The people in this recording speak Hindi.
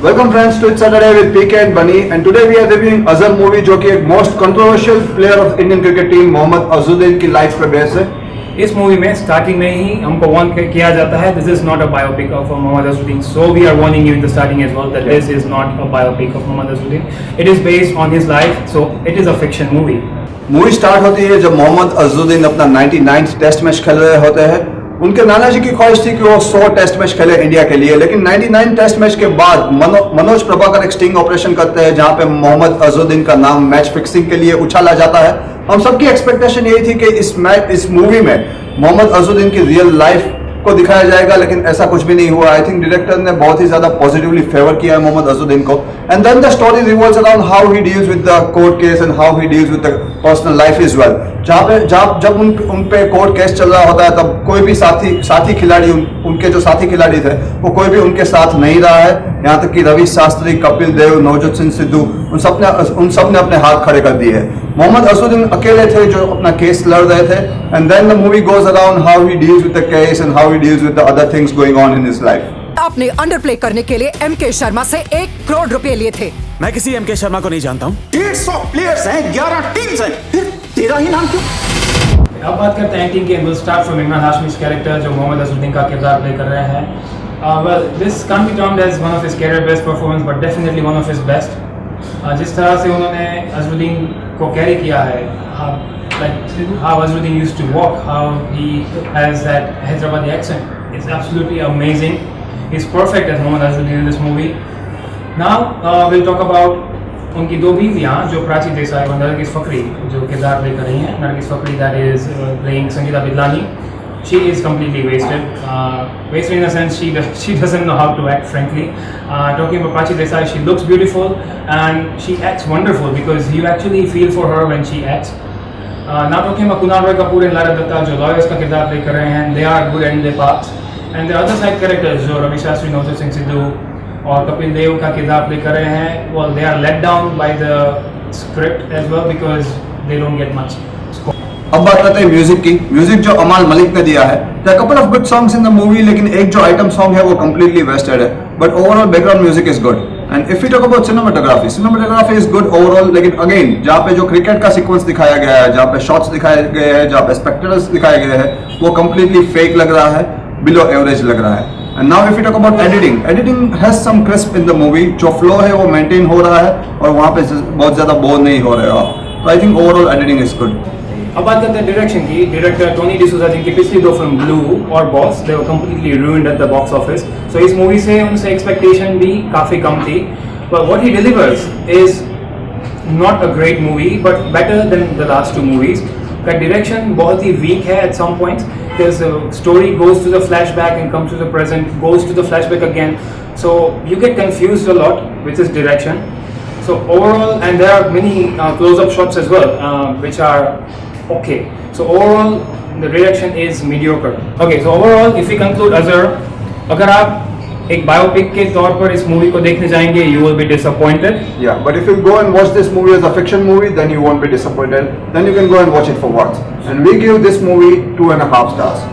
Welcome friends to It's Saturday with PK and Bunny, and today we are reviewing Azhar movie जो कि एक most controversial player of Indian cricket team Mohammad Azharuddin की लाइफ पे बेस है। इस मूवी में स्टार्टिंग में ही हमको वार्न किया जाता है this is not a biopic of Mohammad Azharuddin, so we are warning you in the starting as well that this is not a biopic of Mohammad Azharuddin, it is based on his life, so it is a fiction movie. Movie start होती है जब मोहम्मद अजहरुद्दीन अपना 99th टेस्ट मैच खेल रहे होते हैं। उनके नाना जी की ख्वाहिश थी कि वो 100 टेस्ट मैच खेले इंडिया के लिए, लेकिन 99 टेस्ट मैच के बाद मनोज प्रभाकर एक स्टिंग ऑपरेशन करते हैं जहां पे मोहम्मद अजहरुद्दीन का नाम मैच फिक्सिंग के लिए उछाला जाता है। हम सबकी एक्सपेक्टेशन यही थी कि इस मूवी में मोहम्मद अजहरुद्दीन की रियल लाइफ को दिखाया जाएगा, लेकिन ऐसा कुछ भी नहीं हुआ। आई थिंक डायरेक्टर ने बहुत ही ज्यादा पॉजिटिवली फेवर किया है मोहम्मद अजहरुद्दीन को। And then the story revolves around how he deals with the court case and how he deals with the personal life is well. जब उन पे कोर्ट केस चल रहा होता है तब कोई भी साथी खिलाड़ी उनके जो साथी खिलाड़ी थे वो कोई भी उनके साथ नहीं रहा है। यहाँ तक कि रवि शास्त्री, कपिल देव, नवजोत सिंह सिद्धू उन सब ने अपने हाथ खड़े कर दिए हैं। मोहम्मद अजहरुद्दीन अकेले थे जो अपना केस लड़ रहे थे। And then the movie goes around how he deals with the case and how he deals with the other things going on in his life. आपने अंडरप्ले करने के लिए एमके शर्मा से 1 करोड़ रुपए लिए थे। मैं किसी एमके शर्मा को नहीं जानता हूँ। 150 प्लेयर्स हैं, 11 टीम्स हैं, फिर तेरा ही नाम क्यों? अब बात करते हैं एक्टिंग की। Will start from Imran Hashmi's character जो मोहम्मद अजहरुद्दीन का किरदार प्ले कर रहे हैं। Well, this can't be termed as one of his career best performance, but definitely one of his best. जिस तरह से उन्होंने अजहरुद्दीन को कैरी किया है, like how Azharuddin used to walk, how he has that Hyderabadi accent, it's absolutely amazing. He's perfect as Mohammad Azharuddin in this movie. Now we'll talk about उनकी दो बीवियाँ जो प्राची देसाई और नरगिस फकरी जो किरदार प्ले कर रही हैं। Nargis Fakhri that is playing Sangeeta बिदलानी. She is completely wasted. Wasted in a sense she doesn't know how to act, frankly. Talking about Prachi Desai, she looks beautiful and she acts wonderful because you actually feel for her when she acts. Now talking about Kunal Roy Kapoor and Lara Dutta जो lawyers का किरदार प्ले कर रहे हैं, they are good in their parts. And the other side characters जो रवि शास्त्री, नवजोत सिंह सिद्धू और कपिल देव का किरदार प्ले कर रहे हैं, well they are let down by the script as well because they don't get much. अब बात करते हैं म्यूजिक की। म्यूजिक जो अमाल मलिक ने दिया है, there are couple of good songs in the movie, लेकिन एक जो आइटम सॉन्ग है वो completely wasted है, but overall background music is good. And if we talk about cinematography is good overall, लेकिन again जहाँ पे जो क्रिकेट का सीक्वेंस दिखाया गया है, जहाँ पे शॉट्स दिखाए गए हैं, जहाँ पे स्पेक्टेकल्स दिखाए गए हैं, वो completely fake लग रहा है, below average लग रहा है। And now if we talk about editing has some crisp in the movie, जो flow है वो maintain हो रहा है और वहाँ पे बहुत ज़्यादा बोर नहीं हो रहे हो आप। तो I think overall editing is good. अब बात करते हैं डायरेक्शन की। डायरेक्टर टोनी डिसूजा जिनकी पिछली दो फिल्म ब्लू और Boss they were completely ruined at the box office, so इस मूवी से उनसे एक्सपेक्टेशन भी काफ़ी कम थी, but what he delivers is not a great movie but better than the last 2 movies. का डायरेक्शन बहुत ही वीक है at some points, this story goes to the flashback and comes to the present, goes to the flashback again, so you gate confused a lot with this direction. So overall, and there are many close-up shots as well, which are okay. So overall, the direction is mediocre. Okay, so overall, if we conclude Azhar, अगर आप एक बायोपिक के तौर पर इस मूवी को देखने जाएंगे, you will be disappointed. Yeah, but if you go and watch this movie as a fiction movie, then you won't be disappointed. Then you can go and watch it for what? And we give this movie 2.5 stars.